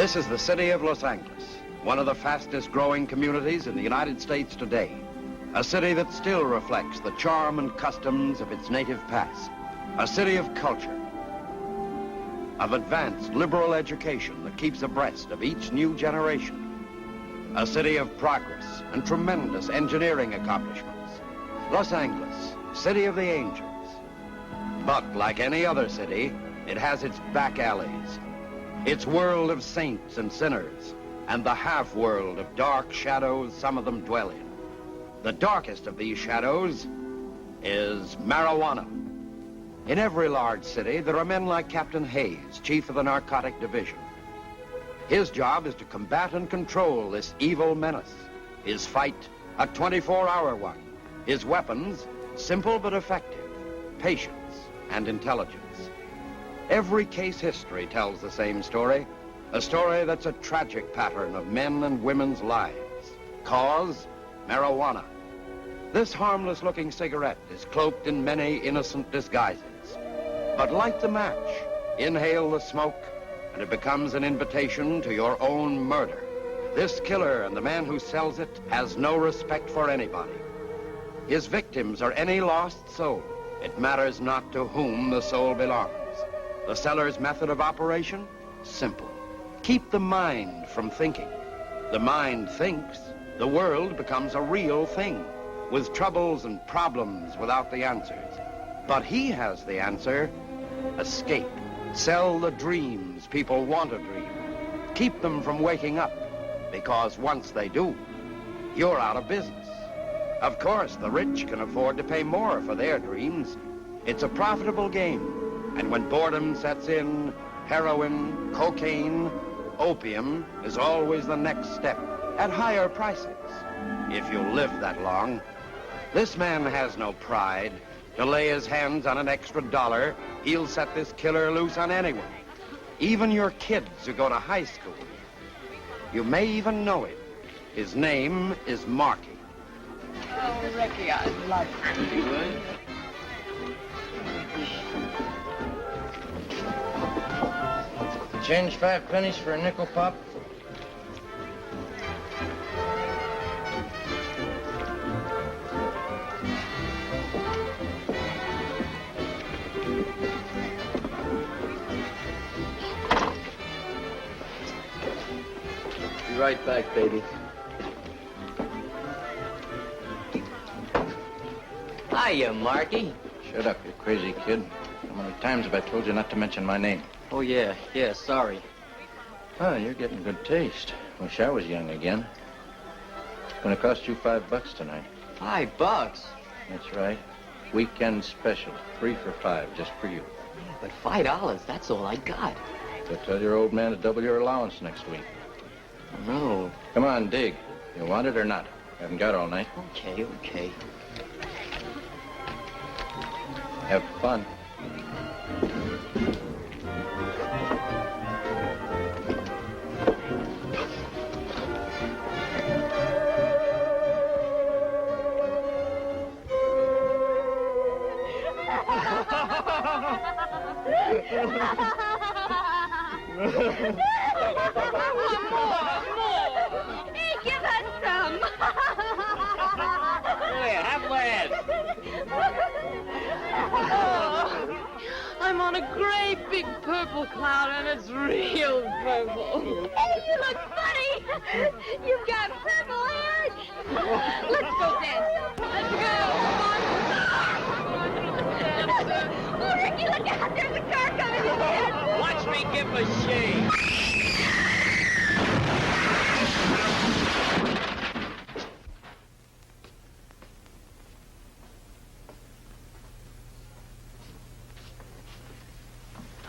This is the city of Los Angeles, one of the fastest growing communities in the United States today. A city that still reflects the charm and customs of its native past. A city of culture, of advanced liberal education that keeps abreast of each new generation. A city of progress and tremendous engineering accomplishments. Los Angeles, city of the angels. But like any other city, it has its back alleys, its world of saints and sinners, and the half-world of dark shadows some of them dwell in. The darkest of these shadows is marijuana. In every large city, there are men like Captain Hayes, chief of the narcotic division. His job is to combat and control this evil menace. His fight, a 24-hour one. His weapons, simple but effective, patience and intelligence. Every case history tells the same story, a story that's a tragic pattern of men and women's lives. Cause, marijuana. This harmless-looking cigarette is cloaked in many innocent disguises. But light the match, inhale the smoke, and it becomes an invitation to your own murder. This killer and the man who sells it has no respect for anybody. His victims are any lost soul. It matters not to whom the soul belongs. The seller's method of operation? Simple. Keep the mind from thinking. The mind thinks, the world becomes a real thing, with troubles and problems without the answers. But he has the answer: escape. Sell the dreams people want to dream. Keep them from waking up, because once they do, you're out of business. Of course, the rich can afford to pay more for their dreams. It's a profitable game. And when boredom sets in, heroin, cocaine, opium is always the next step, at higher prices, if you live that long. This man has no pride. To lay his hands on an extra $1, he'll set this killer loose on anyone, even your kids who go to high school. You may even know him. His name is Markey. Oh, Ricky, I love you. Change 5 pennies for a nickel, Pop? Be right back, baby. Hiya, Markey. Shut up, you crazy kid. How many times have I told you not to mention my name? Oh, yeah, sorry. Oh, you're getting good taste. Wish I was young again. It's gonna cost you $5 tonight. $5? That's right. Weekend special. 3 for $5, just for you. Yeah, but $5, that's all I got. So tell your old man to double your allowance next week. No. Come on, dig. You want it or not? Haven't got all night. Okay. Have fun. Hey, give us some. Here, have less. I'm on a great big purple cloud, and it's real purple. Hey, you look funny. You've got purple hair. Let's go dance. Let's go. Oh, Ricky, look out. There's a car coming in. Watch me give a shave.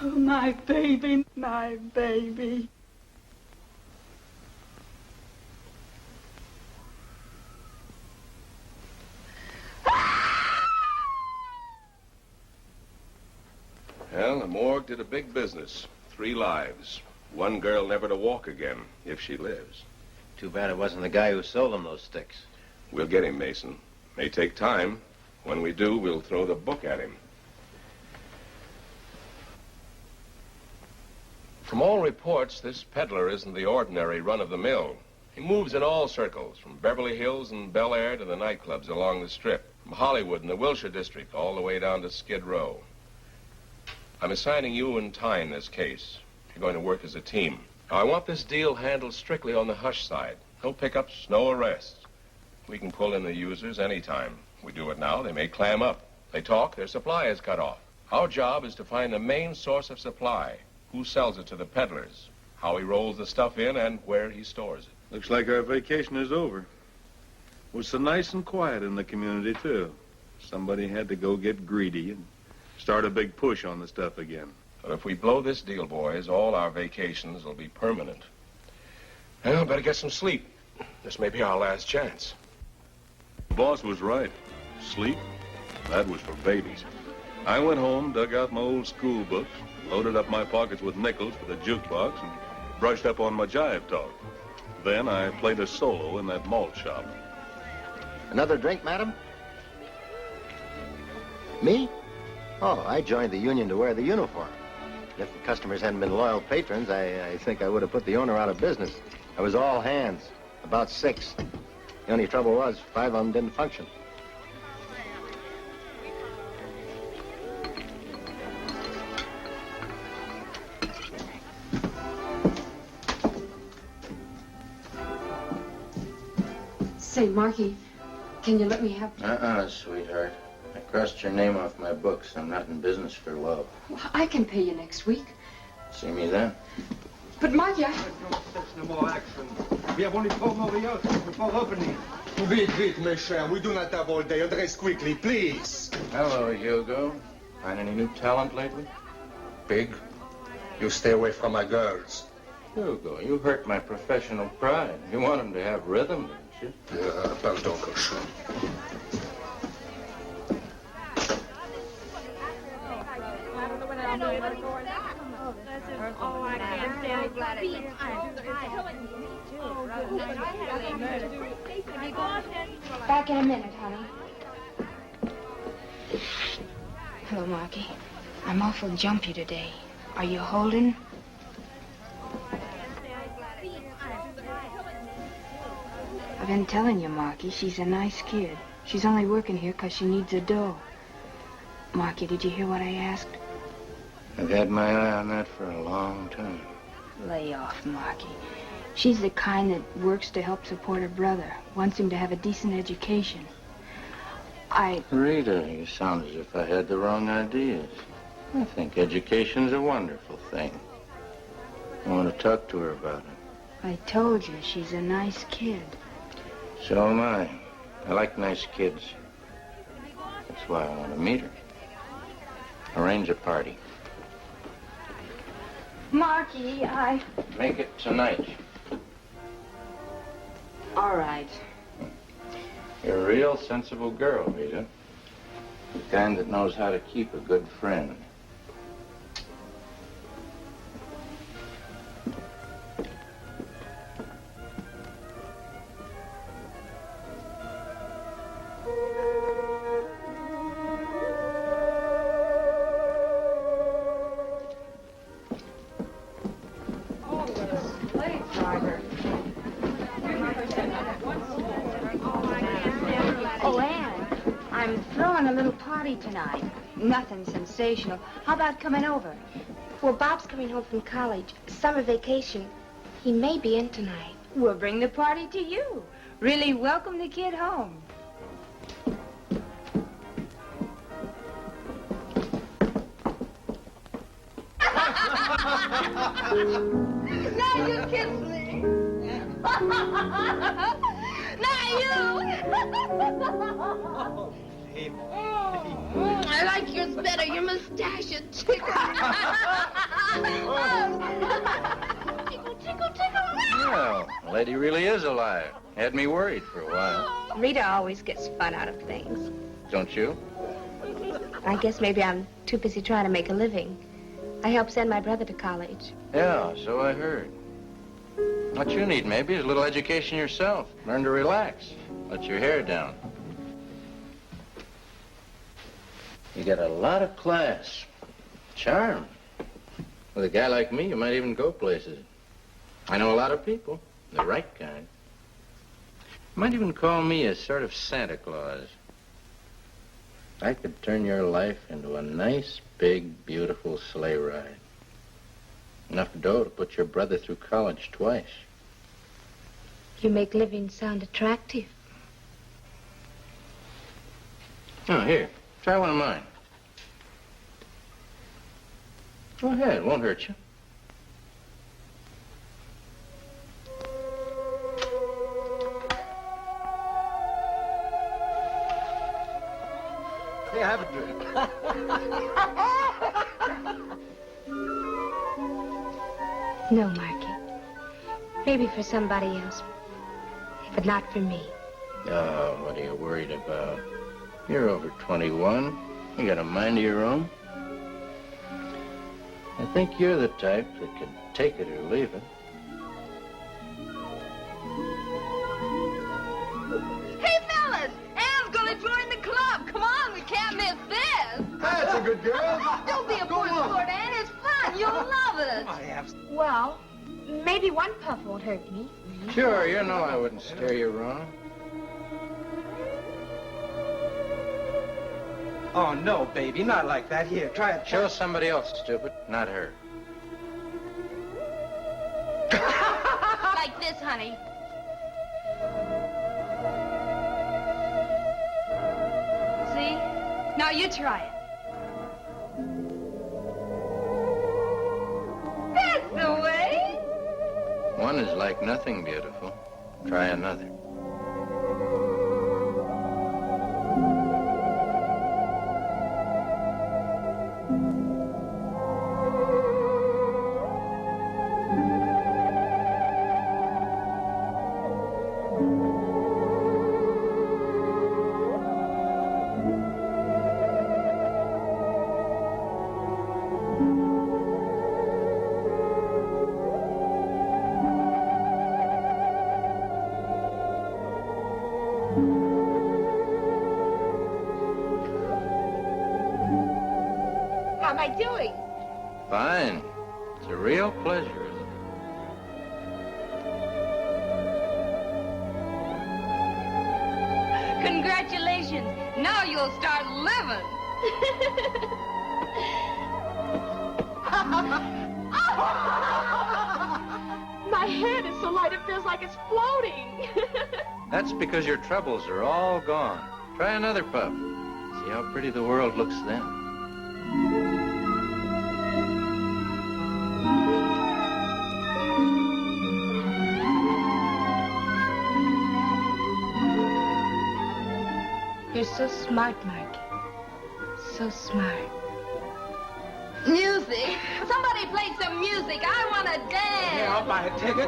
Oh, my baby, my baby. Well, the morgue did a big business. 3 lives. 1 girl never to walk again, if she lives. Too bad it wasn't the guy who sold them those sticks. We'll get him, Mason. May take time. When we do, we'll throw the book at him. From all reports, this peddler isn't the ordinary run-of-the-mill. He moves in all circles, from Beverly Hills and Bel Air to the nightclubs along the Strip, from Hollywood and the Wilshire District all the way down to Skid Row. I'm assigning you and Tyne this case. You're going to work as a team. Now, I want this deal handled strictly on the hush side. No pickups, no arrests. We can pull in the users anytime. We do it now, they may clam up. They talk, their supply is cut off. Our job is to find the main source of supply. Who sells it to the peddlers, how he rolls the stuff in, and where he stores it. Looks like our vacation is over. It was so nice and quiet in the community, too. Somebody had to go get greedy and start a big push on the stuff again. But if we blow this deal, boys, all our vacations will be permanent. Well, better get some sleep. This may be our last chance. The boss was right. Sleep, that was for babies. I went home, dug out my old school books, loaded up my pockets with nickels for the jukebox, and brushed up on my jive talk. Then I played a solo in that malt shop. Another drink, madam? Me? Oh, I joined the union to wear the uniform. If the customers hadn't been loyal patrons, I think I would have put the owner out of business. I was all hands, about 6. The only trouble was 5 of them didn't function. Say, Markey, can you let me have... Sweetheart. I crossed your name off my books. I'm not in business for love. Well, I can pay you next week. See me then? But, Markey, No more action. We have only 4 more hours before opening. Vite, mes chers. We do not have all day. Address quickly, please. Hello, Hugo. Find any new talent lately? Pig, you stay away from my girls. Hugo, you hurt my professional pride. You want them to have rhythm, don't you? Pardon, cochon. back in a minute, honey. Hello, Markey. I'm awful jumpy today. Are you holding? I've been telling you, Markey, she's a nice kid. She's only working here 'cause she needs a dough. Markey, did you hear what I asked? I've had my eye on that for a long time. Lay off, Markey. She's the kind that works to help support her brother, wants him to have a decent education. Rita, you sound as if I had the wrong ideas. I think education's a wonderful thing. I want to talk to her about it. I told you, she's a nice kid. So am I. I like nice kids. That's why I want to meet her. Arrange a party. Markey, Make it tonight. All right. You're a real sensible girl, Rita. The kind that knows how to keep a good friend. Tonight. Nothing sensational. How about coming over? Well, Bob's coming home from college. Summer vacation. He may be in tonight. We'll bring the party to you. Really welcome the kid home. Now you kiss me. Now you. I like yours better. Your mustache is tickle. Tickle. Well, the lady really is a liar. Had me worried for a while. Rita always gets fun out of things. Don't you? I guess maybe I'm too busy trying to make a living. I helped send my brother to college. Yeah, so I heard. What you need, maybe, is a little education yourself. Learn to relax. Let your hair down. You got a lot of class. Charm. With a guy like me, you might even go places. I know a lot of people, the right kind. You might even call me a sort of Santa Claus. I could turn your life into a nice, big, beautiful sleigh ride. Enough dough to put your brother through college twice. You make living sound attractive. Oh, here, try one of mine. Go ahead, it won't hurt you. Hey, have a drink. No, Markey. Maybe for somebody else, but not for me. Oh, what are you worried about? You're over 21. You got a mind of your own. I think you're the type that can take it or leave it. Hey, fellas! Anne's gonna join the club. Come on, we can't miss this. That's a good girl. Don't be a poor sport, Anne. It's fun. You'll love it. I have... Well, maybe one puff won't hurt me. Sure, you know I wouldn't steer you wrong. Oh, no, baby, not like that. Here, try it. Show somebody else, stupid, not her. Like this, honey. See? Now you try it. That's the way. One is like nothing beautiful. Try another. How am I doing? Fine. It's a real pleasure, isn't it? Congratulations. Now you'll start living. My head is so light it feels like it's floating. That's because your troubles are all gone. Try another puff. See how pretty the world looks then. You're so smart, Markey. So smart. Music. Somebody play some music. I want to dance. Yeah, I'll buy a ticket.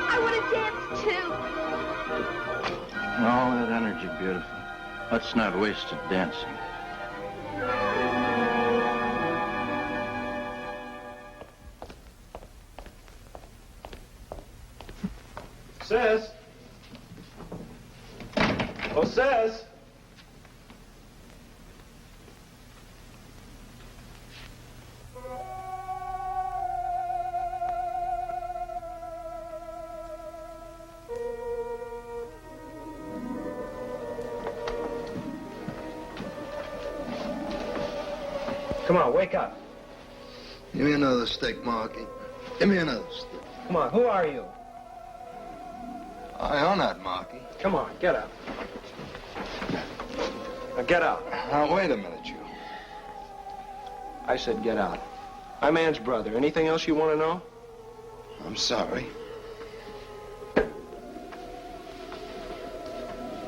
I want to dance too. All that energy, beautiful. Let's not waste it dancing. Sis. Oh, sis. Come on, wake up. Give me another stick, Markey. Give me another stick. Come on, who are you? I own that, Markey. Come on, get up. Now get out. Now, wait a minute, you. I said get out. I'm Anne's brother. Anything else you want to know? I'm sorry.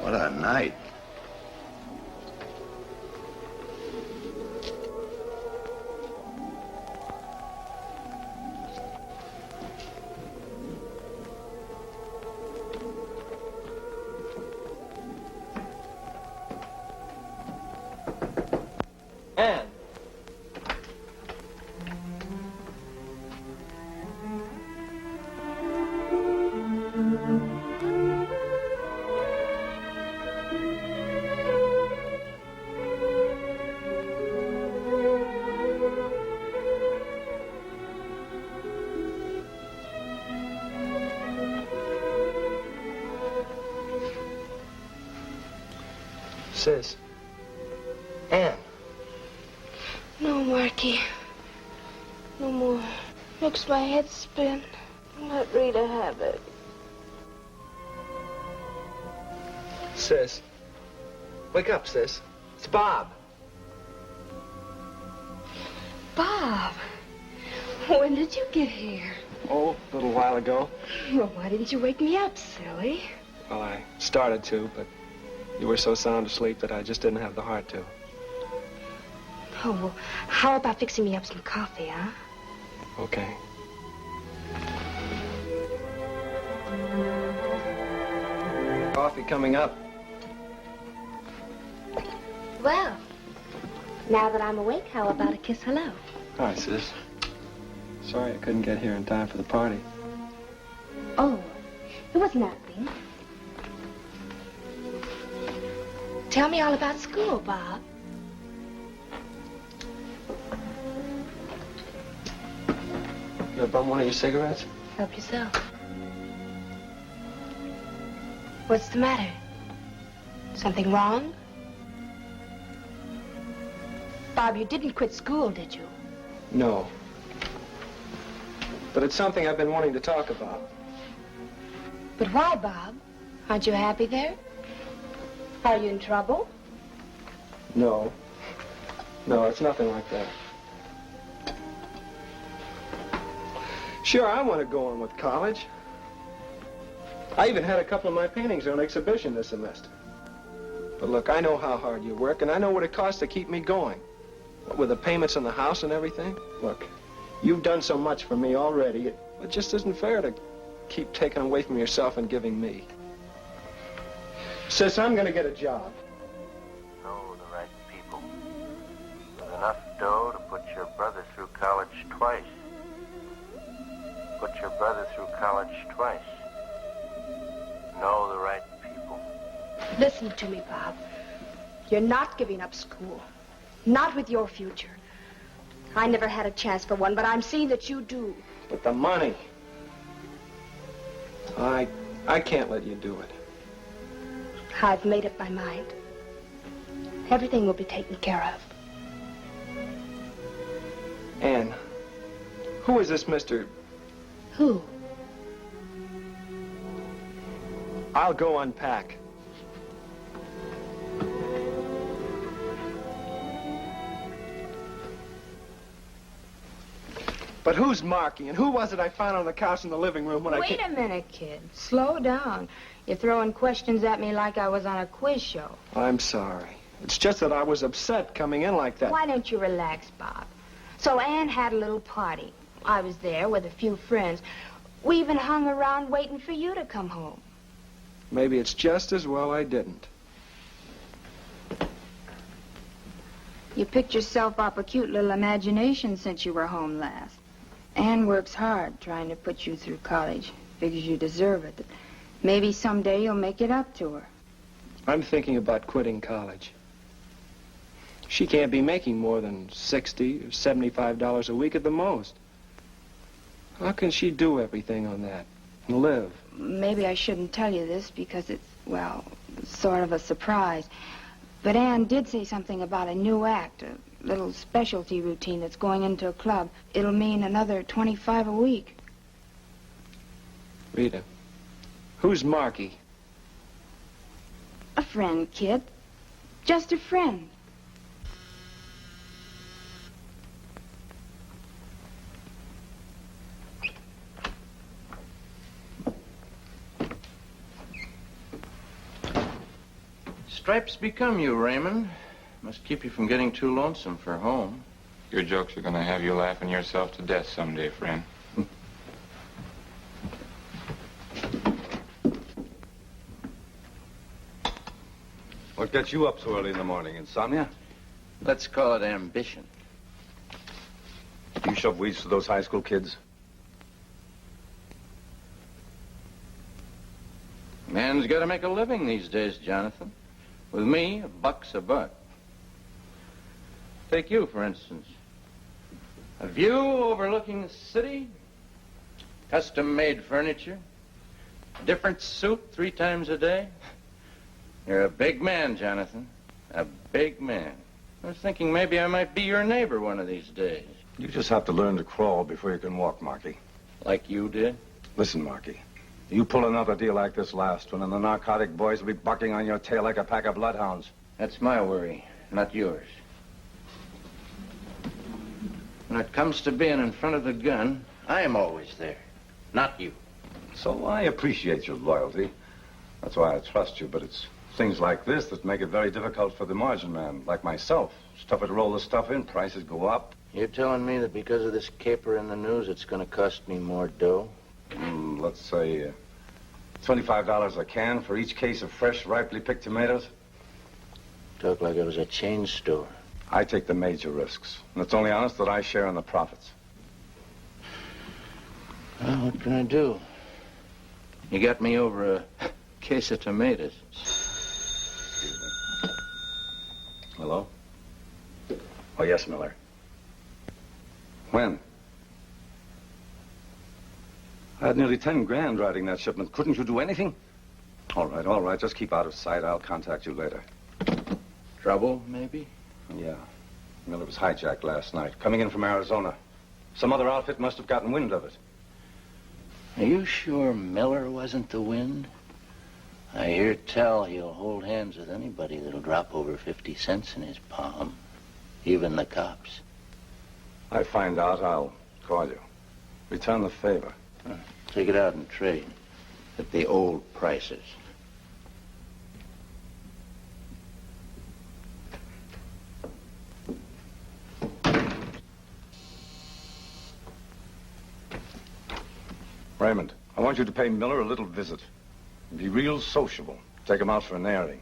What a night. Sis. Ann. No, Markey. No more. Makes my head spin. Let Rita have it. Sis. Wake up, sis. It's Bob. Bob. When did you get here? Oh, a little while ago. Well, why didn't you wake me up, silly? Well, I started to, but you were so sound asleep that I just didn't have the heart to. Oh, well, how about fixing me up some coffee, huh? Okay. Coffee coming up. Well, now that I'm awake, how about a kiss hello? Hi, sis. Sorry I couldn't get here in time for the party. Oh, it was nothing. Tell me all about school, Bob. You ever bum one of your cigarettes? Help yourself. What's the matter? Something wrong? Bob, you didn't quit school, did you? No. But it's something I've been wanting to talk about. But why, Bob? Aren't you happy there? Are you in trouble? No. No, it's nothing like that. Sure, I want to go on with college. I even had a couple of my paintings on exhibition this semester. But look, I know how hard you work, and I know what it costs to keep me going. What with the payments on the house and everything. Look, you've done so much for me already. It just isn't fair to keep taking away from yourself and giving me. Sis, I'm going to get a job. Know the right people. With enough dough to put your brother through college twice. Put your brother through college twice. Know the right people. Listen to me, Bob. You're not giving up school. Not with your future. I never had a chance for one, but I'm seeing that you do. But the money. I can't let you do it. I've made up my mind. Everything will be taken care of. Ann, who is this Mr. Who? I'll go unpack. But who's Markey, and who was it I found on the couch in the living room when Wait a minute, kid. Slow down. You're throwing questions at me like I was on a quiz show. I'm sorry. It's just that I was upset coming in like that. Why don't you relax, Bob? So Ann had a little party. I was there with a few friends. We even hung around waiting for you to come home. Maybe it's just as well I didn't. You picked yourself up a cute little imagination since you were home last. Ann works hard trying to put you through college. Figures you deserve it. Maybe someday you'll make it up to her. I'm thinking about quitting college. She can't be making more than $60 or $75 a week at the most. How can she do everything on that and live? Maybe I shouldn't tell you this because it's, well, sort of a surprise. But Ann did say something about a new act, a little specialty routine that's going into a club. It'll mean another $25 a week. Rita, who's Markey? A friend, kid. Just a friend. Stripes become you, Raymond. Must keep you from getting too lonesome for home. Your jokes are going to have you laughing yourself to death someday, friend. What gets you up so early in the morning? Insomnia? Let's call it ambition. You shove weeds to those high school kids? Man's got to make a living these days, Jonathan. With me, $1's a buck. Take you, for instance. A view overlooking the city, custom-made furniture, different suit 3 times a day. You're a big man, Jonathan. A big man. I was thinking maybe I might be your neighbor one of these days. You just have to learn to crawl before you can walk, Markey. Like you did? Listen, Markey. You pull another deal like this last one, and the narcotic boys will be bucking on your tail like a pack of bloodhounds. That's my worry, not yours. When it comes to being in front of the gun, I am always there, not you. So I appreciate your loyalty. That's why I trust you, but it's things like this that make it very difficult for the margin man, like myself. It's tougher to roll the stuff in, prices go up. You're telling me that because of this caper in the news, it's going to cost me more dough? Let's say $25 a can for each case of fresh, ripely picked tomatoes. Talk like it was a chain store. I take the major risks, and it's only honest that I share in the profits. Well, what can I do? You got me over a case of tomatoes. Excuse me. Hello? Oh, yes, Miller. When? I had nearly 10 grand riding that shipment. Couldn't you do anything? All right. Just keep out of sight. I'll contact you later. Trouble, maybe? Yeah. Miller was hijacked last night, coming in from Arizona. Some other outfit must have gotten wind of it. Are you sure Miller wasn't the wind? I hear tell he'll hold hands with anybody that'll drop over 50 cents in his palm. Even the cops. I find out, I'll call you. Return the favor. Take it out and trade at the old prices. Raymond, I want you to pay Miller a little visit. Be real sociable. Take him out for an airing.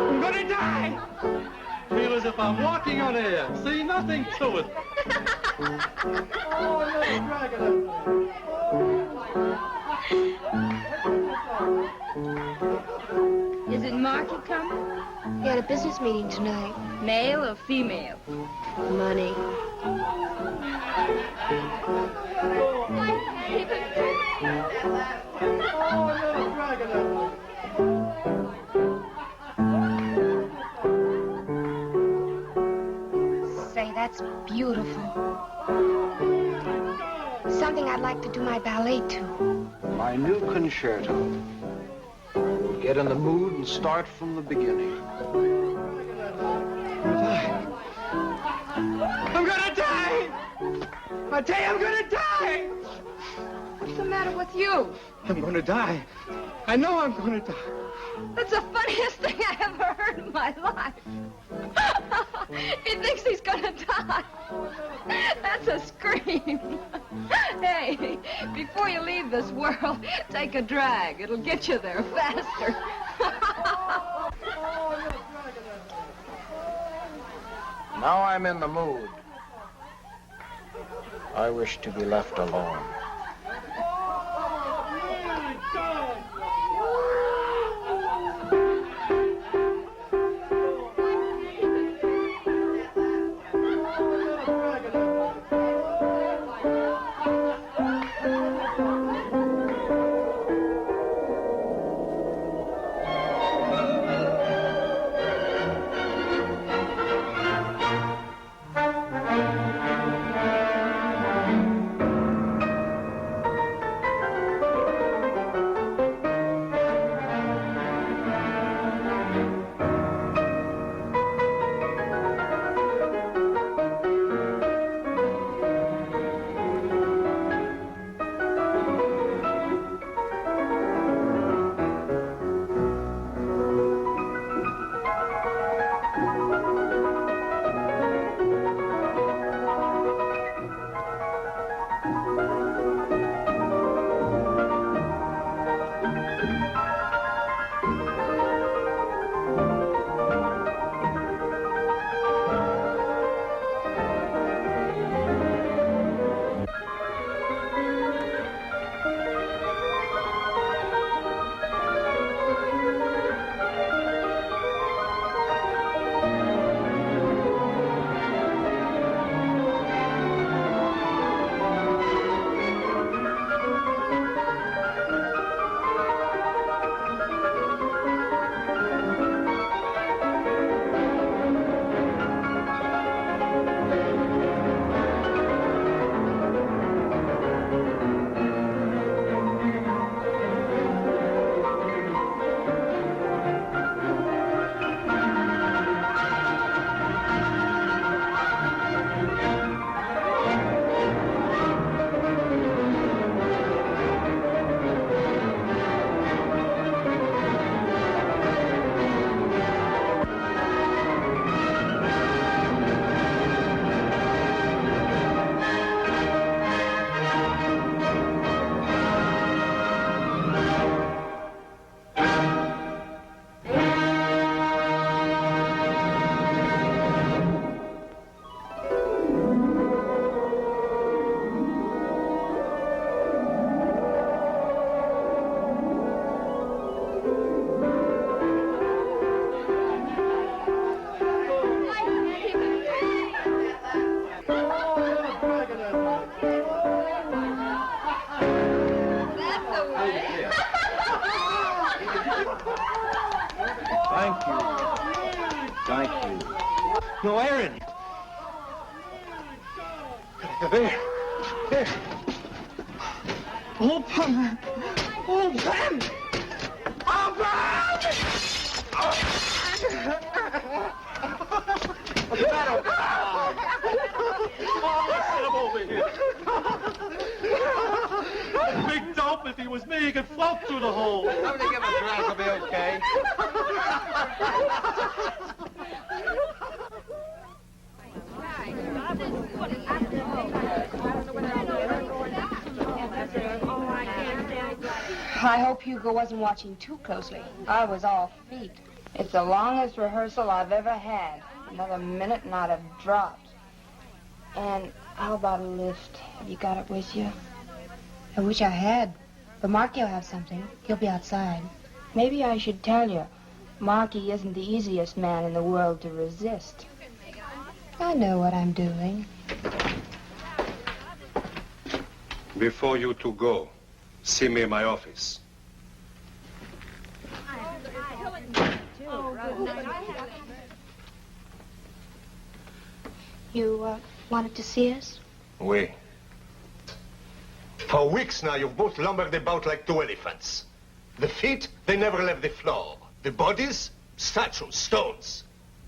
I'm gonna die! Feel as if I'm walking on air. See, nothing to it. Oh, little dragon. Is it Markey coming? He had a business meeting tonight. Male or female? Money. Say, that's beautiful. Something I'd like to do my ballet to. My new concerto. We'll get in the mood and start from the beginning. I'm gonna die! I tell you, I'm gonna die! What's the matter with you? I'm gonna die. I know I'm gonna die. That's the funniest thing I ever heard in my life. He thinks he's gonna die. That's a scream. Hey, before you leave this world, take a drag. It'll get you there faster. Now I'm in the mood. I wish to be left alone. Thank you. Thank you. No, Aaron. There. There. Open. Open. What's the matter? Get him over here. Big dope, if he was me, he could float through the hole. Somebody give him a drink, he'll be okay. I hope Hugo wasn't watching too closely. I was all feet. It's the longest rehearsal I've ever had. Another minute and I'd have dropped. And how about a lift? Have you got it with you? I wish I had. But Markey will have something. He'll be outside. Maybe I should tell you, Markey isn't the easiest man in the world to resist. I know what I'm doing. Before you two go, see me in my office. You, wanted to see us? Oui. For weeks now, you've both lumbered about like two elephants. The feet, they never left the floor. The bodies, statues, stones.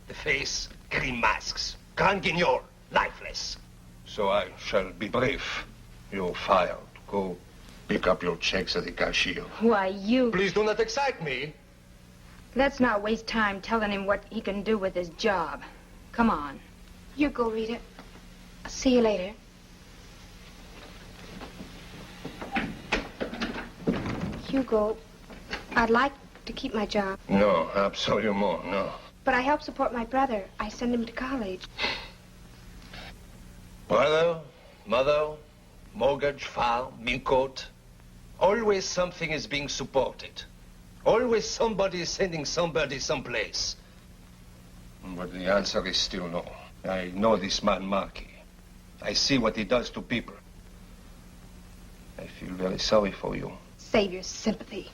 The face, green masks. Grand Guignol, lifeless. So I shall be brief. You're fired. Go pick up your checks at the cashier. Why, you... Please do not excite me. Let's not waste time telling him what he can do with his job. Come on. You go, Rita. I'll see you later. Hugo, I'd like to keep my job. No, absolutely no. But I help support my brother. I send him to college. Brother, Mother, mortgage, farm, milk coat. Always something is being supported. Always somebody is sending somebody someplace. But the answer is still no. I know this man, Markey. I see what he does to people. I feel very sorry for you. Save your sympathy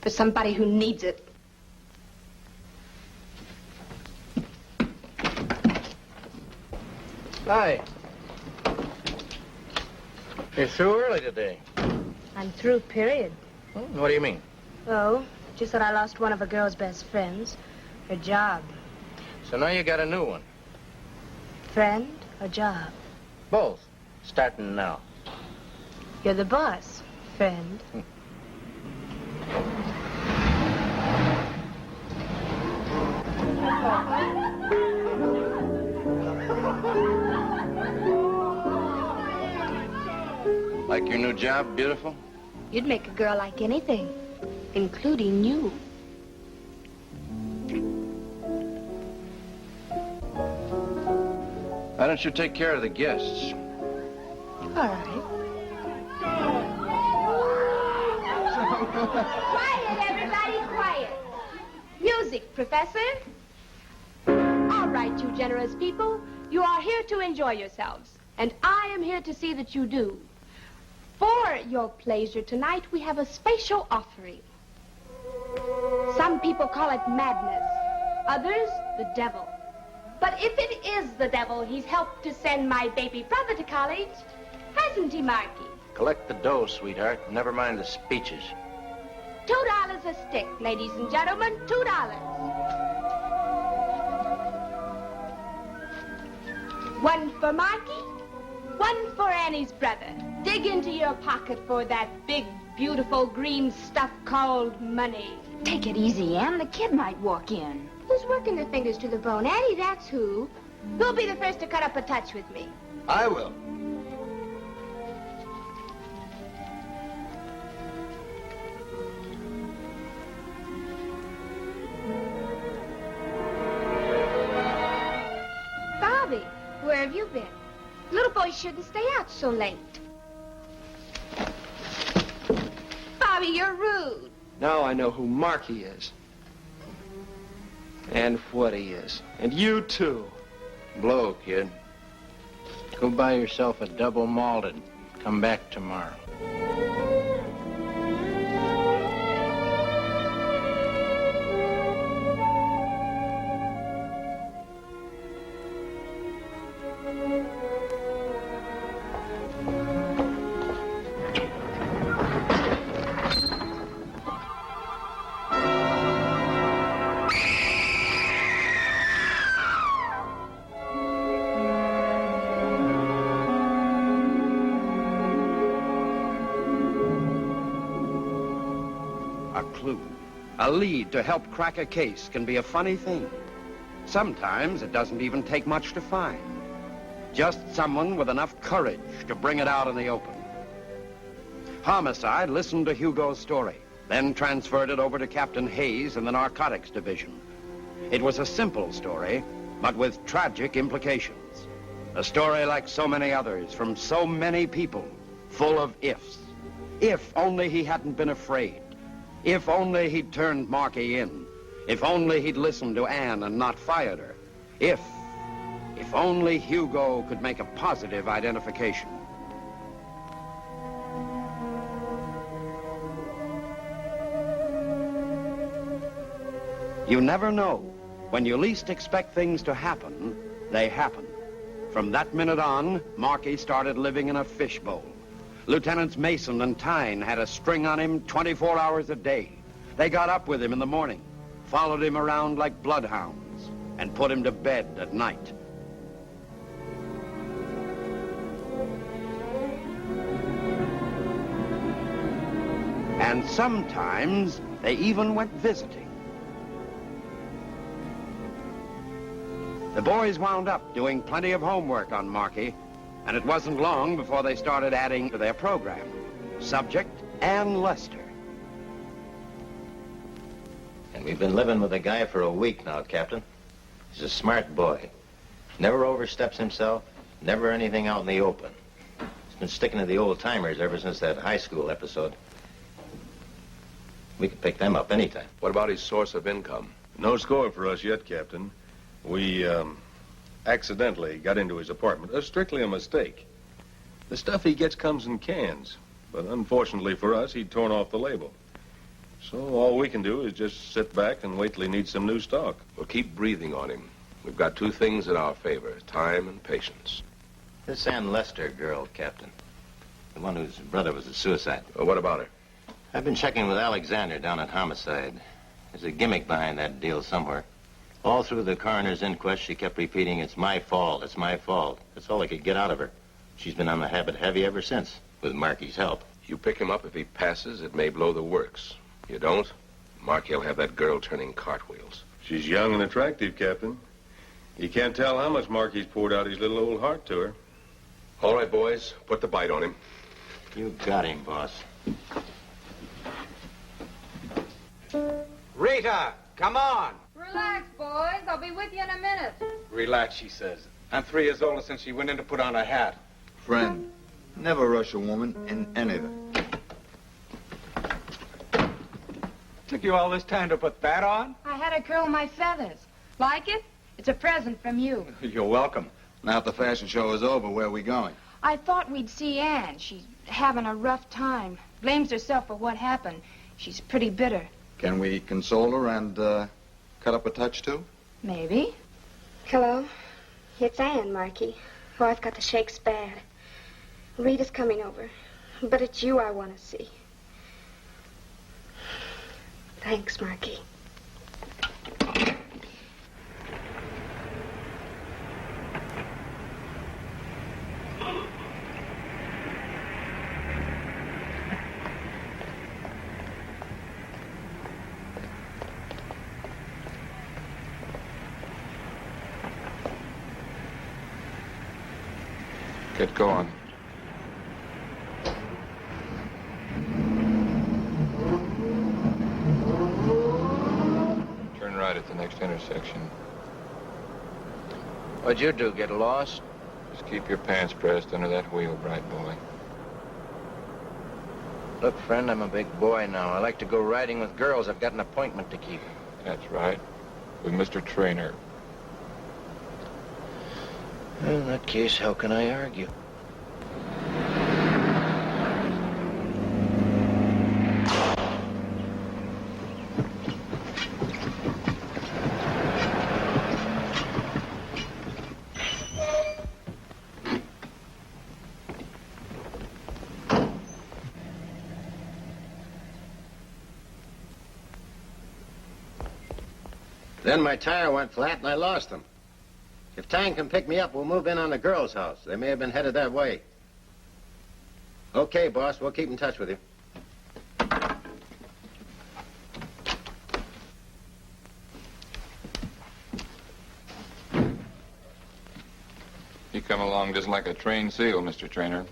for somebody who needs it. Hi. You're through early today. I'm through, period. What do you mean? Oh, just that I lost one of a girl's best friends. Her job. So now you got a new one. Friend or job? Both. Starting now. You're the boss, friend. Like your new job, beautiful? You'd make a girl like anything, including you. Why don't you take care of the guests? All right. Quiet, everybody, quiet. Music, Professor. All right, you generous people. You are here to enjoy yourselves, and I am here to see that you do. For your pleasure tonight, we have a special offering. Some people call it madness, others the devil. But if it is the devil, he's helped to send my baby brother to college, hasn't he, Markey? Collect the dough, sweetheart. Never mind the speeches. $2 a stick, ladies and gentlemen, $2. One for Markey, one for Annie's brother. Dig into your pocket for that big, beautiful green stuff called money. Take it easy, Ann. The kid might walk in. Who's working their fingers to the bone? Annie, that's who. Who'll be the first to cut up a touch with me? I will. Bobby, where have you been? Little boys shouldn't stay out so late. Bobby, you're rude. Now I know who Markey is. And what he is. And you, too. Blow, kid. Go buy yourself a double malted. Come back tomorrow. A lead to help crack a case can be a funny thing. Sometimes it doesn't even take much to find. Just someone with enough courage to bring it out in the open. Homicide listened to Hugo's story, then transferred it over to Captain Hayes in the Narcotics Division. It was a simple story, but with tragic implications. A story like so many others from so many people, full of ifs. If only he hadn't been afraid. If only he'd turned Markey in. If only he'd listened to Anne and not fired her. If only Hugo could make a positive identification. You never know. When you least expect things to happen, they happen. From that minute on, Markey started living in a fishbowl. Lieutenants Mason and Tyne had a string on him 24 hours a day. They got up with him in the morning, followed him around like bloodhounds, and put him to bed at night. And sometimes they even went visiting. The boys wound up doing plenty of homework on Markey, and it wasn't long before they started adding to their program. Subject, Ann Lester. And we've been living with a guy for a week now, Captain. He's a smart boy. Never oversteps himself, never anything out in the open. It's been sticking to the old-timers ever since that high school episode. We could pick them up anytime. What about his source of income? No score for us yet, Captain. We, accidentally got into his apartment. Strictly a mistake. The stuff he gets comes in cans. But unfortunately for us, he'd torn off the label. So all we can do is just sit back and wait till he needs some new stock. We'll keep breathing on him. We've got two things in our favor, time and patience. This Ann Lester girl, Captain. The one whose brother was a suicide. Well, what about her? I've been checking with Alexander down at Homicide. There's a gimmick behind that deal somewhere. All through the coroner's inquest, she kept repeating, "It's my fault, it's my fault." That's all I could get out of her. She's been on the habit heavy ever since, with Markey's help. You pick him up, if he passes, it may blow the works. You don't, Markey'll have that girl turning cartwheels. She's young and attractive, Captain. You can't tell how much Markey's poured out his little old heart to her. All right, boys, put the bite on him. You got him, boss. Rita, come on. Relax, boys. I'll be with you in a minute. Relax, she says. I'm 3 years older since she went in to put on her hat. Friend, never rush a woman in anything. Took you all this time to put that on? I had to curl my feathers. Like it? It's a present from you. You're welcome. Now that the fashion show is over, where are we going? I thought we'd see Ann. She's having a rough time. Blames herself for what happened. She's pretty bitter. Can we console her and cut up a touch, too? Maybe. Hello. It's Anne, Markey. Oh, I've got the shakes bad. Rita's coming over. But it's you I want to see. Thanks, Markey. Get going. Turn right at the next intersection. What'd you do, get lost? Just keep your pants pressed under that wheel, bright boy. Look, friend, I'm a big boy now. I like to go riding with girls. I've got an appointment to keep. That's right. With Mr. Treanor. Well, in that case, how can I argue? Then my tire went flat and I lost them. If Tyne can pick me up, we'll move in on the girls' house. They may have been headed that way. Okay, boss, we'll keep in touch with you. You come along just like a trained seal, Mr. Treanor.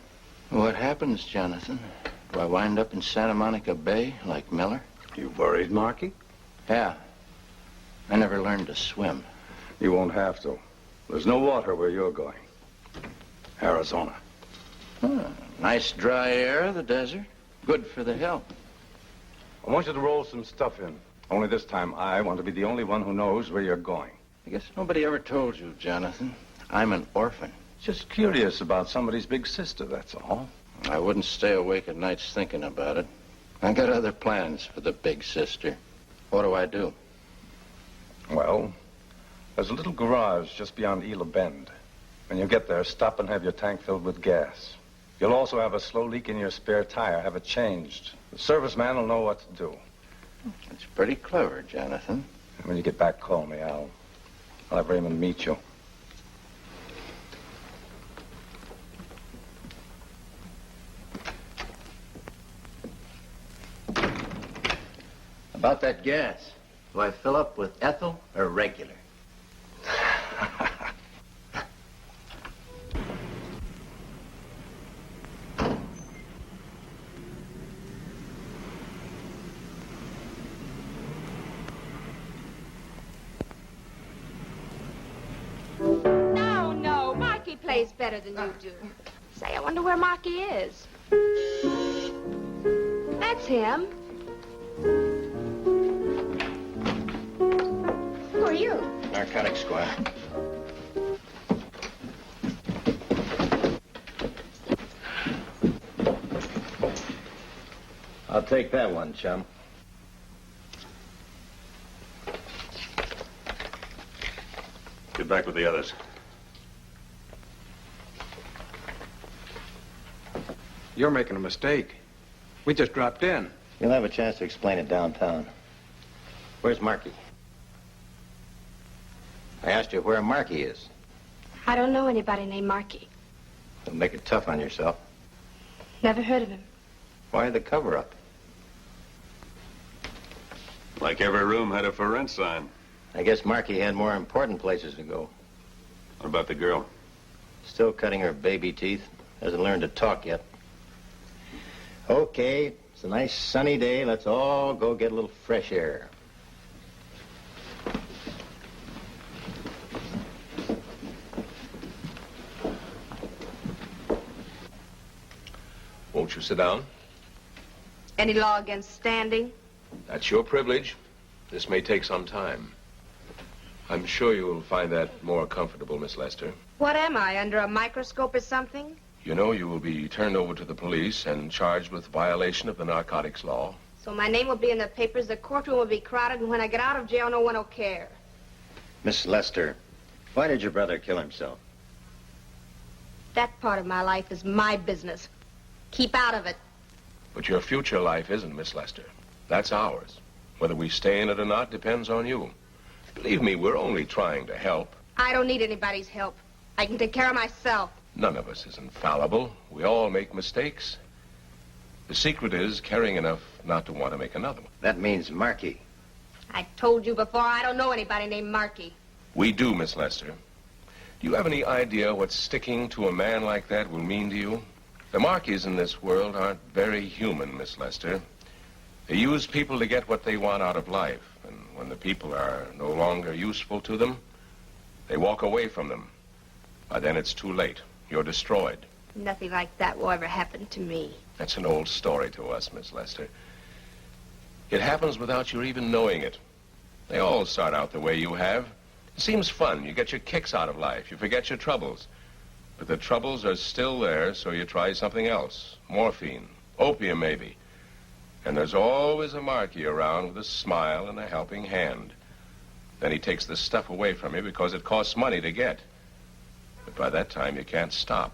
What happens, Jonathan? Do I wind up in Santa Monica Bay like Miller? You worried, Markey? Yeah. I never learned to swim. You won't have to. There's no water where you're going. Arizona. Nice dry air of the desert. Good for the health. I want you to roll some stuff in. Only this time, I want to be the only one who knows where you're going. I guess nobody ever told you, Jonathan. I'm an orphan. Just curious about somebody's big sister, that's all. I wouldn't stay awake at nights thinking about it. I got other plans for the big sister. What do I do? Well, there's a little garage just beyond Elam Bend. When you get there, stop and have your tank filled with gas. You'll also have a slow leak in your spare tire. Have it changed. The serviceman will know what to do. It's pretty clever, Jonathan. And when you get back, call me. I'll have Raymond meet you. About that gas, do I fill up with ethyl or regular? No, Markey plays better than you do. Say, I wonder where Markey is. That's him. Who are you? Narcotics squad. I'll take that one, chum. Get back with the others. You're making a mistake. We just dropped in. You'll have a chance to explain it downtown. Where's Markey? I asked you where Markey is. I don't know anybody named Markey. Don't make it tough on yourself. Never heard of him. Why the cover-up? Like every room had a for rent sign. I guess Markey had more important places to go. What about the girl? Still cutting her baby teeth. Hasn't learned to talk yet. Okay, it's a nice sunny day. Let's all go get a little fresh air. Won't you sit down? Any law against standing? That's your privilege. This may take some time. I'm sure you'll find that more comfortable, Miss Lester. What am I, under a microscope or something? You know you will be turned over to the police and charged with violation of the narcotics law. So my name will be in the papers, the courtroom will be crowded, and when I get out of jail, no one will care. Miss Lester, why did your brother kill himself? That part of my life is my business. Keep out of it. But your future life isn't, Miss Lester. That's ours. Whether we stay in it or not depends on you. Believe me, we're only trying to help. I don't need anybody's help. I can take care of myself. None of us is infallible. We all make mistakes. The secret is caring enough not to want to make another one. That means Markey. I told you before, I don't know anybody named Markey. We do, Miss Lester. Do you have any idea what sticking to a man like that will mean to you? The Markeys in this world aren't very human, Miss Lester. They use people to get what they want out of life. And when the people are no longer useful to them, they walk away from them. By then it's too late. You're destroyed. Nothing like that will ever happen to me. That's an old story to us, Miss Lester. It happens without your even knowing it. They all start out the way you have. It seems fun. You get your kicks out of life. You forget your troubles. But the troubles are still there, so you try something else. Morphine, opium maybe. And there's always a Markey around with a smile and a helping hand. Then he takes the stuff away from you because it costs money to get. But by that time, you can't stop.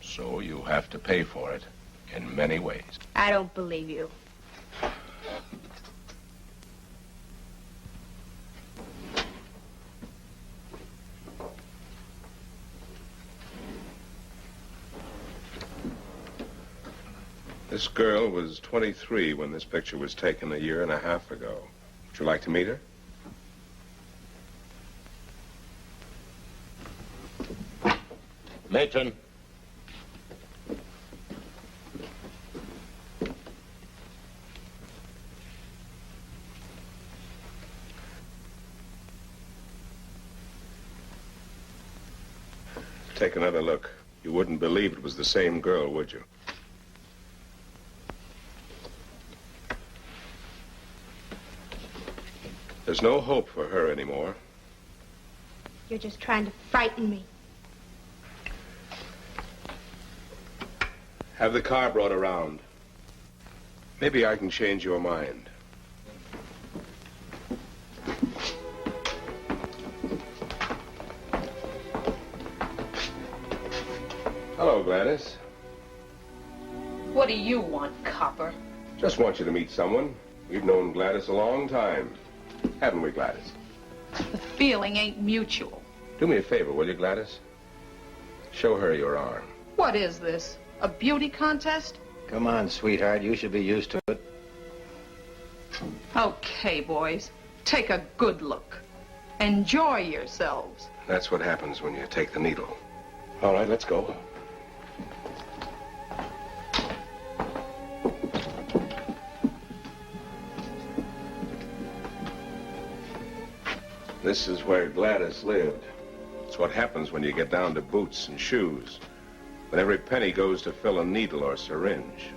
So you have to pay for it in many ways. I don't believe you. This girl was 23 when this picture was taken a year and a half ago. Would you like to meet her? Matron. Take another look. You wouldn't believe it was the same girl, would you? There's no hope for her anymore. You're just trying to frighten me. Have the car brought around. Maybe I can change your mind. Hello, Gladys. What do you want, copper? Just want you to meet someone. We've known Gladys a long time. Haven't we, Gladys? The feeling ain't mutual. Do me a favor, will you, Gladys? Show her your arm. What is this? A beauty contest? Come on, sweetheart. You should be used to it. Okay, boys. Take a good look. Enjoy yourselves. That's what happens when you take the needle. All right, let's go. This is where Gladys lived. It's what happens when you get down to boots and shoes. But every penny goes to fill a needle or syringe.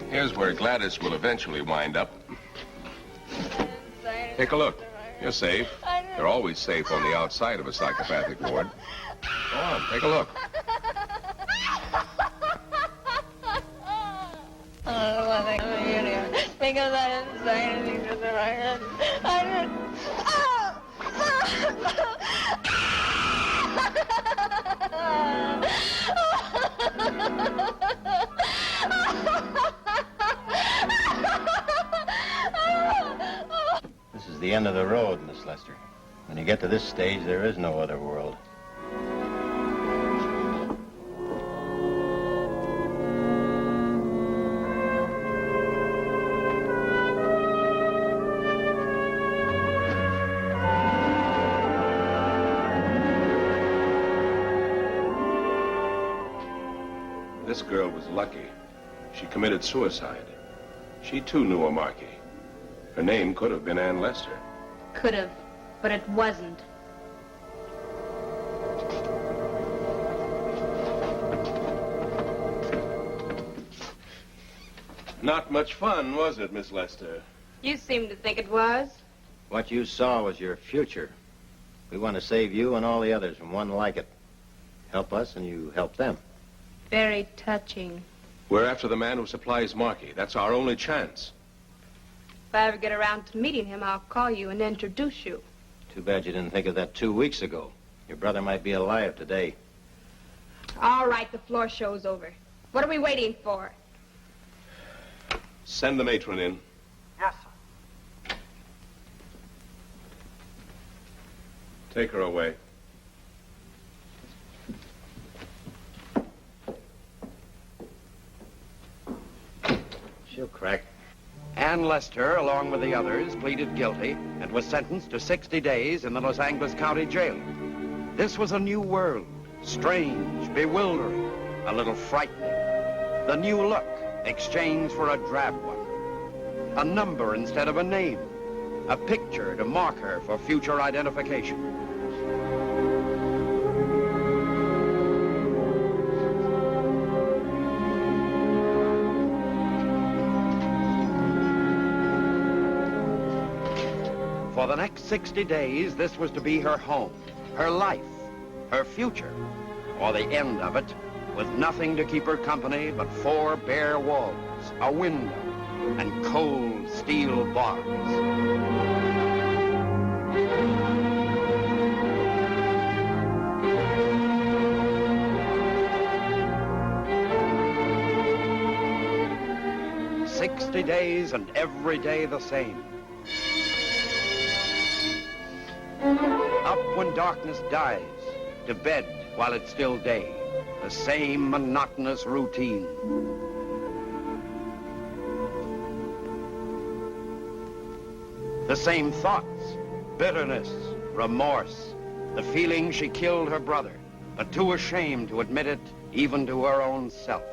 Here's where Gladys will eventually wind up. Take a look. You're safe. You're always safe on the outside of a psychopathic ward. Go on, take a look. I don't want to come here because I didn't say anything to the record. I didn't. This is the end of the road, Miss Lester. When you get to this stage, there is no other world. This girl was lucky. She committed suicide. She too knew a Markey. Her name could have been Ann Lester. Could have, but it wasn't. Not much fun, was it, Miss Lester? You seem to think it was. What you saw was your future. We want to save you and all the others from one like it. Help us and you help them. Very touching. We're after the man who supplies Markey. That's our only chance. If I ever get around to meeting him, I'll call you and introduce you. Too bad you didn't think of that 2 weeks ago. Your brother might be alive today. All right, the floor show's over. What are we waiting for? Send the matron in. Yes, sir. Take her away. She'll crack. Ann Lester, along with the others, pleaded guilty and was sentenced to 60 days in the Los Angeles County Jail. This was a new world, strange, bewildering, a little frightening. The new look exchanged for a drab one. A number instead of a name. A picture to mark her for future identification. For the next 60 days, this was to be her home, her life, her future, or the end of it, with nothing to keep her company but 4 bare walls, a window, and cold steel bars. "60 days and every day the same. Up when darkness dies, to bed while it's still day. The same monotonous routine. The same thoughts, bitterness, remorse, the feeling she killed her brother, but too ashamed to admit it even to her own self.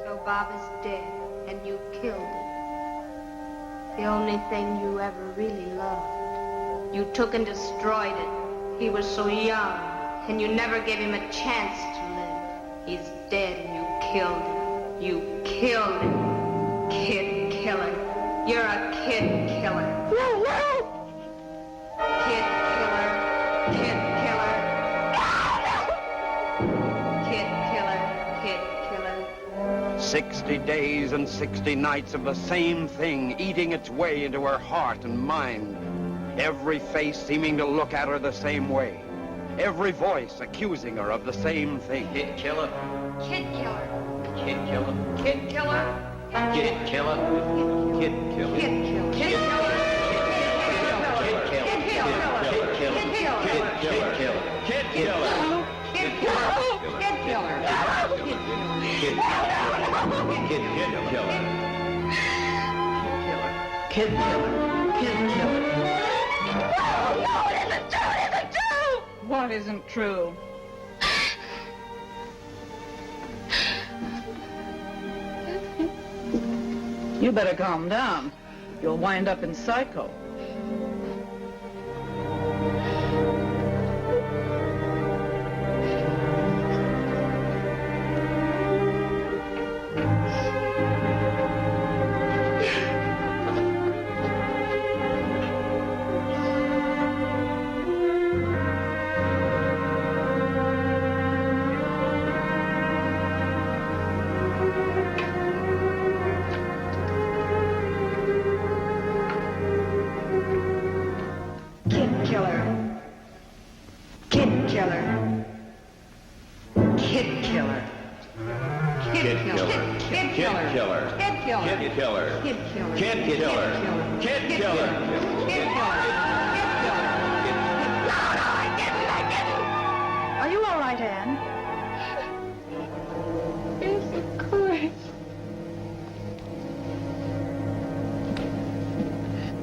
So Bob is dead, and you killed him. The only thing you ever really loved. You took and destroyed it. He was so young, and you never gave him a chance to live. He's dead, and you killed him. You killed him. Kid killer. You're a kid killer. Woo, woo! Kid killer. Kid killer. Kid killer. Kid killer. 60 days and 60 nights of the same thing eating its way into her heart and mind. Every face seeming to look at her the same way. Every voice accusing her of the same thing. Kid killer. Kid killer. Kid killer. Kid killer. Kid killer. Kid killer. Kid killer. Kid killer. Kid killer. No, it isn't true. It isn't true. What isn't true? You better calm down. You'll wind up in psycho.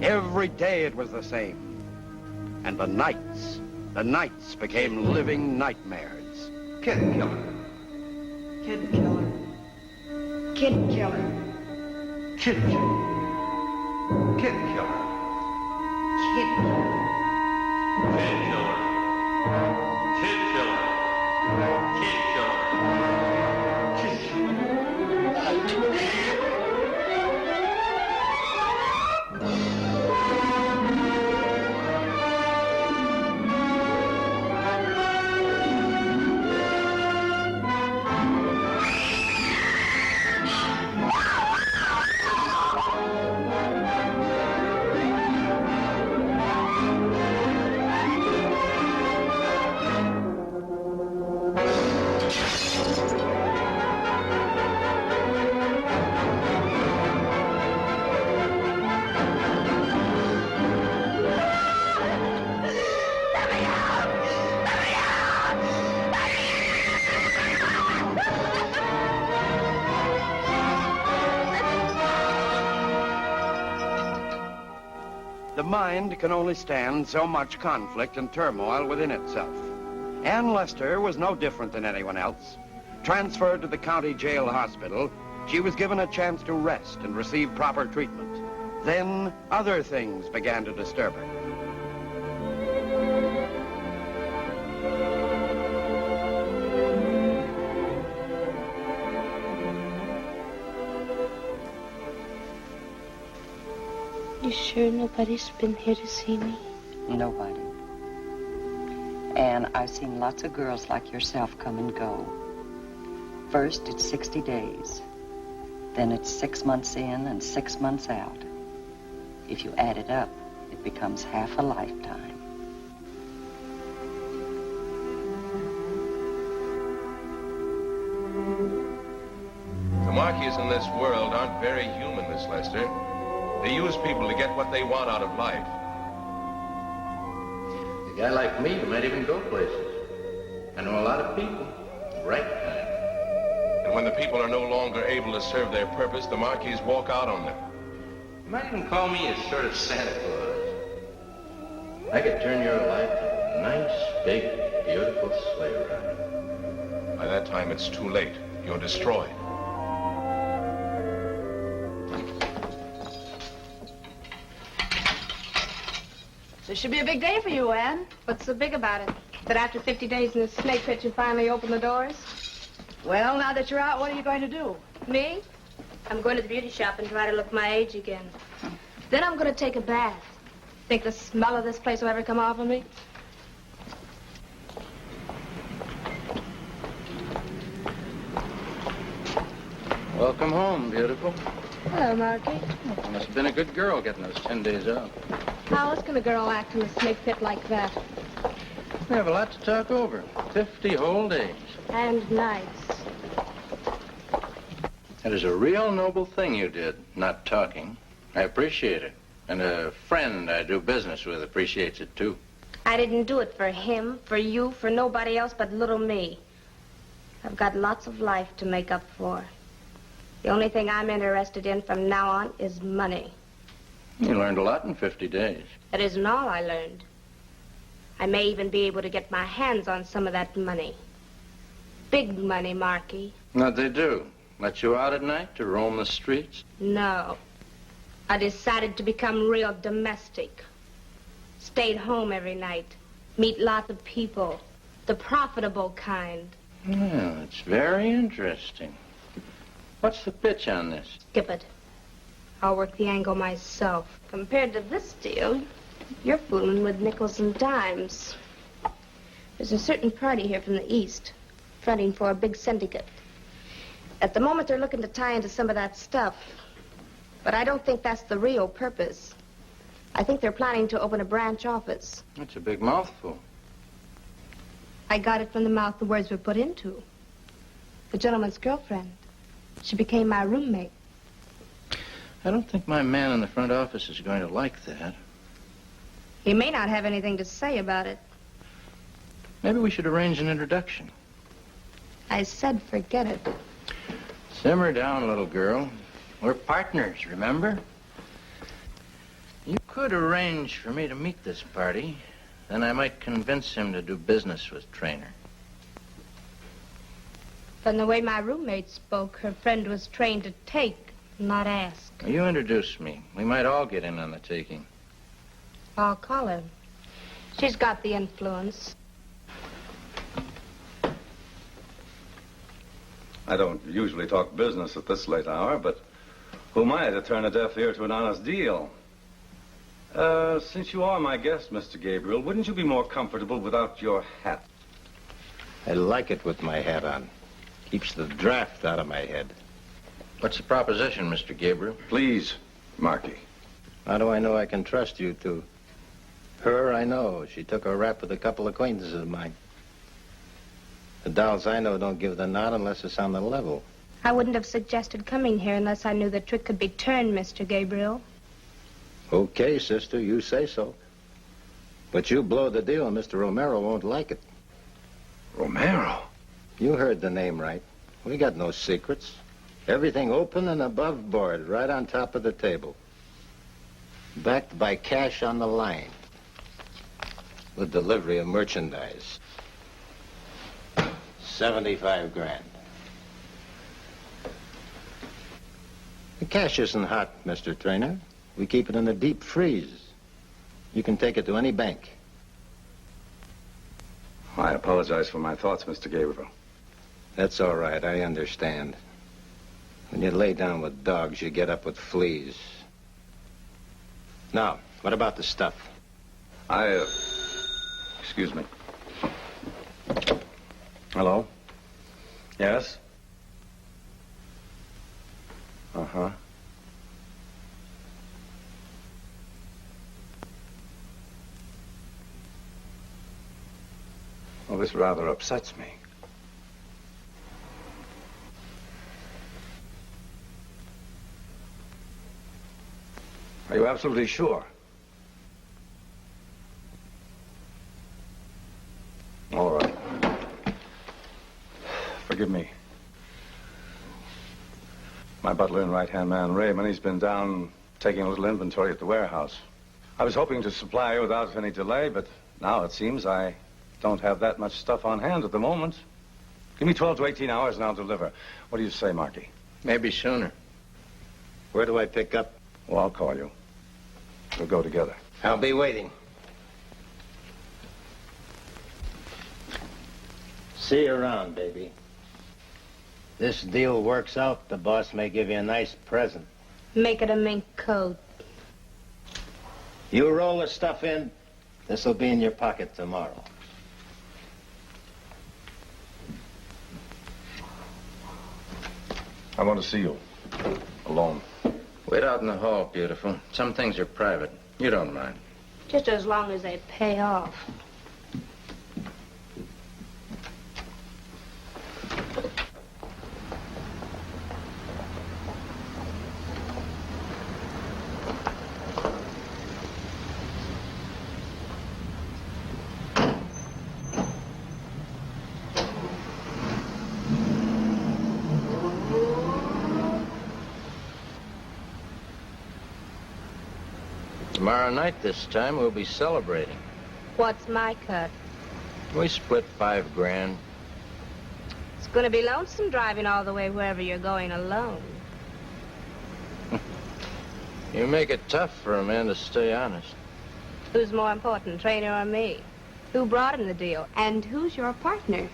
Every day it was the same. And the nights became living nightmares. Kid killer. Kid killer. Kid killer. Kid killer. Kid killer. Kid killer. Kid killer. Kid killer. Kid killer. Kid killer. The mind can only stand so much conflict and turmoil within itself. Ann Lester was no different than anyone else. Transferred to the county jail hospital, she was given a chance to rest and receive proper treatment. Then other things began to disturb her. You sure nobody's been here to see me? Nobody. And I've seen lots of girls like yourself come and go. First, it's 60 days. Then it's 6 months in and 6 months out. If you add it up, it becomes half a lifetime. The Markeys in this world aren't very human, Miss Lester. They use people to get what they want out of life. A guy like me, you might even go places. I know a lot of people. Right kind. And when the people are no longer able to serve their purpose, the Markeys walk out on them. You might even call me a sort of Santa Claus. I could turn your life into a nice, big, beautiful sleigh ride. By that time, it's too late. You're destroyed. This should be a big day for you, Ann. What's so big about it? That after 50 days in the snake pit, you finally open the doors? Well, now that you're out, what are you going to do? Me? I'm going to the beauty shop and try to look my age again. Then I'm going to take a bath. Think the smell of this place will ever come off of me? Welcome home, beautiful. Hello, Markey. You must have been a good girl getting those 10 days off. How else can a girl act in a snake pit like that? We have a lot to talk over. 50 whole days. And nights. That is a real noble thing you did, not talking. I appreciate it. And a friend I do business with appreciates it, too. I didn't do it for him, for you, for nobody else but little me. I've got lots of life to make up for. The only thing I'm interested in from now on is money. You learned a lot in 50 days. That isn't all I learned. I may even be able to get my hands on some of that money. Big money, Markey. What'd they do? Let you out at night to roam the streets? No. I decided to become real domestic. Stayed home every night. Meet lots of people. The profitable kind. Well, it's very interesting. What's the pitch on this? Skip it. I'll work the angle myself. Compared to this deal, you're fooling with nickels and dimes. There's a certain party here from the East, fronting for a big syndicate. At the moment, they're looking to tie into some of that stuff. But I don't think that's the real purpose. I think they're planning to open a branch office. That's a big mouthful. I got it from the mouth the words were put into. The gentleman's girlfriend. She became my roommate. I don't think my man in the front office is going to like that. He may not have anything to say about it. Maybe we should arrange an introduction. I said forget it. Simmer down, little girl. We're partners, remember? You could arrange for me to meet this party. Then I might convince him to do business with Treanor. From the way my roommate spoke, her friend was trained to take, not ask. You introduce me. We might all get in on the taking. I'll call her. She's got the influence. I don't usually talk business at this late hour, but who am I to turn a deaf ear to an honest deal? Since you are my guest, Mr. Gabriel, wouldn't you be more comfortable without your hat? I like it with my hat on. Keeps the draft out of my head. What's the proposition, Mr. Gabriel? Please, Markey. How do I know I can trust you two? Her, I know. She took a rap with a couple acquaintances of mine. The dolls I know don't give the nod unless it's on the level. I wouldn't have suggested coming here unless I knew the trick could be turned, Mr. Gabriel. Okay, sister, you say so. But you blow the deal and Mr. Romero won't like it. Romero? You heard the name right. We got no secrets. Everything open and above board, right on top of the table. Backed by cash on the line. With delivery of merchandise. 75 grand. The cash isn't hot, Mr. Treanor. We keep it in the deep freeze. You can take it to any bank. I apologize for my thoughts, Mr. Gabriel. That's all right, I understand. When you lay down with dogs, you get up with fleas. Now, what about the stuff? Excuse me. Hello? Yes? Uh-huh. Well, this rather upsets me. Are you absolutely sure? All right. Forgive me. My butler and right-hand man, Raymond, he's been down taking a little inventory at the warehouse. I was hoping to supply you without any delay, but now it seems I don't have that much stuff on hand at the moment. Give me 12 to 18 hours and I'll deliver. What do you say, Markey? Maybe sooner. Where do I pick up? Well, I'll call you. We'll go together. I'll be waiting. See you around, baby. This deal works out, the boss may give you a nice present. Make it a mink coat. You roll the stuff in, this'll be in your pocket tomorrow. I want to see you. Alone. Wait out in the hall, beautiful. Some things are private. You don't mind. Just as long as they pay off. Tomorrow night this time, we'll be celebrating. What's my cut? We split 5 grand. It's gonna be lonesome driving all the way wherever you're going alone. You make it tough for a man to stay honest. Who's more important, Treanor or me? Who brought in the deal? And who's your partner?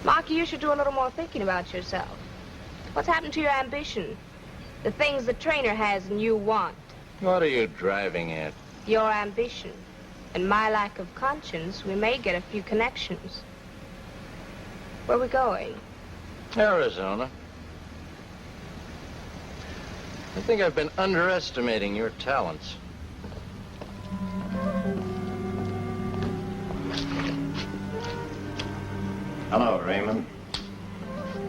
Markey, you should do a little more thinking about yourself. What's happened to your ambition? The things that Treanor has and you want. What are you driving at? Your ambition. And my lack of conscience, we may get a few connections. Where are we going? Arizona. I think I've been underestimating your talents. Hello, Raymond.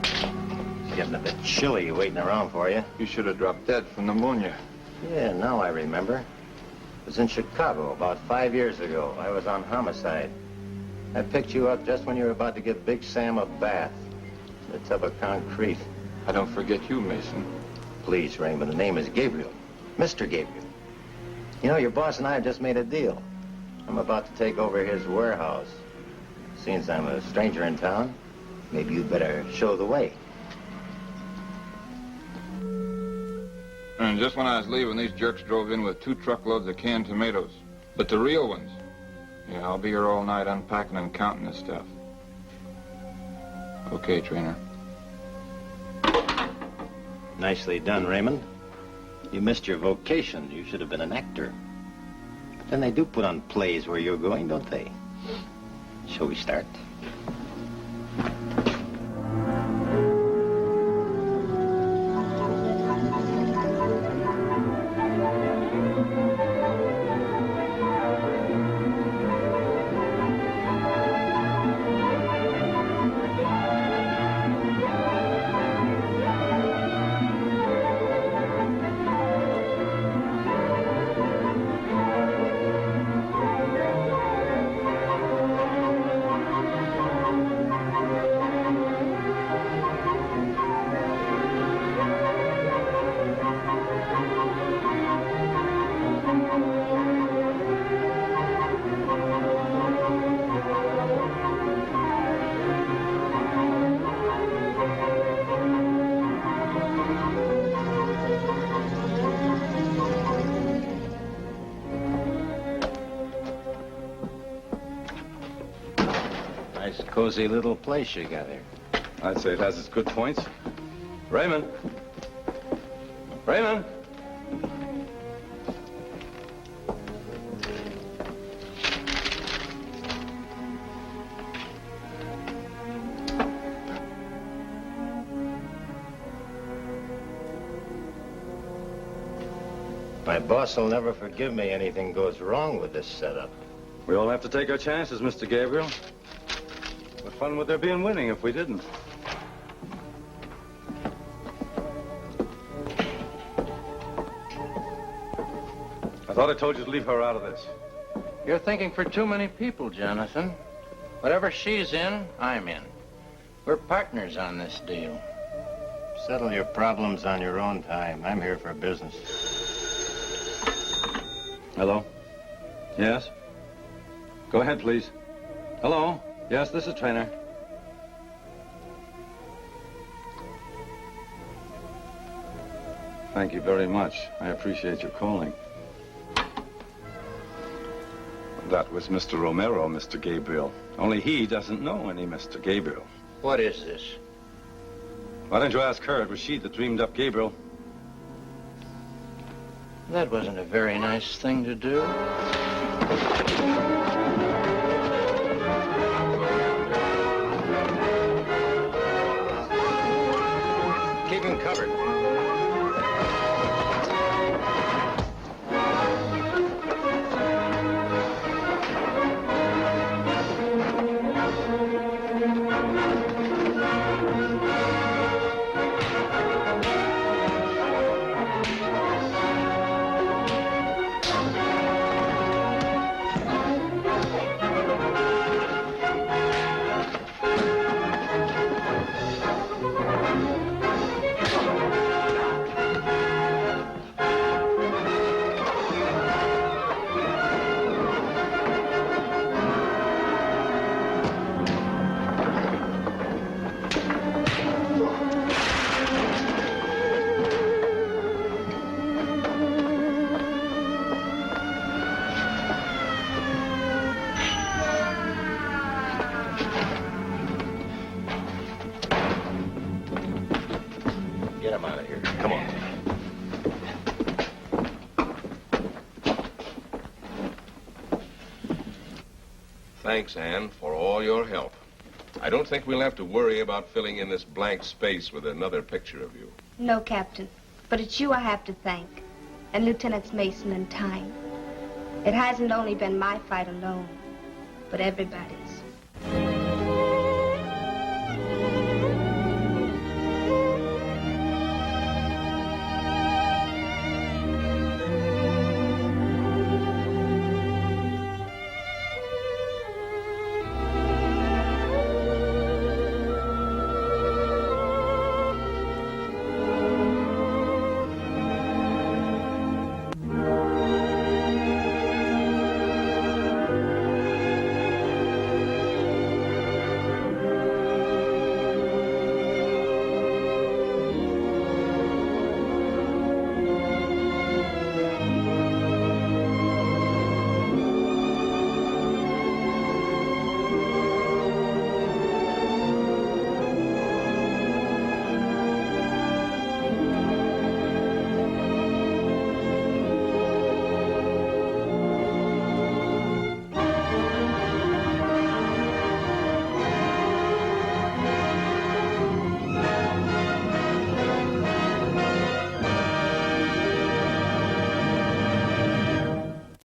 It's getting a bit chilly waiting around for you. You should have dropped dead from pneumonia. Yeah, now I remember. It was in Chicago about 5 years ago. I was on homicide. I picked you up just when you were about to give Big Sam a bath in a tub of concrete. I don't forget you, Mason. Please, Raymond, the name is Gabriel. Mr. Gabriel. You know, your boss and I have just made a deal. I'm about to take over his warehouse. Since I'm a stranger in town, maybe you'd better show the way. And just when I was leaving, these jerks drove in with 2 truckloads of canned tomatoes. But the real ones. Yeah, I'll be here all night unpacking and counting this stuff. Okay, Treanor. Nicely done, Raymond. You missed your vocation. You should have been an actor. But then they do put on plays where you're going, don't they? Shall we start? Cozy little place you got here. I'd say it has its good points. Raymond! Raymond! My boss will never forgive me anything goes wrong with this setup. We all have to take our chances, Mr. Gabriel. What fun would there be in winning if we didn't? I thought I told you to leave her out of this. You're thinking for too many people, Jonathan. Whatever she's in, I'm in. We're partners on this deal. Settle your problems on your own time. I'm here for business. Hello? Yes? Go ahead, please. Hello? Yes, this is Treanor. Thank you very much. I appreciate your calling. That was Mr. Romero, Mr. Gabriel. Only he doesn't know any Mr. Gabriel. What is this? Why don't you ask her? It was she that dreamed up Gabriel. That wasn't a very nice thing to do. Keep him covered. I'm out of here. Come on. Thanks, Anne, for all your help. I don't think we'll have to worry about filling in this blank space with another picture of you. No, Captain. But it's you I have to thank. And Lieutenants Mason and Tyne. It hasn't only been my fight alone, but everybody's.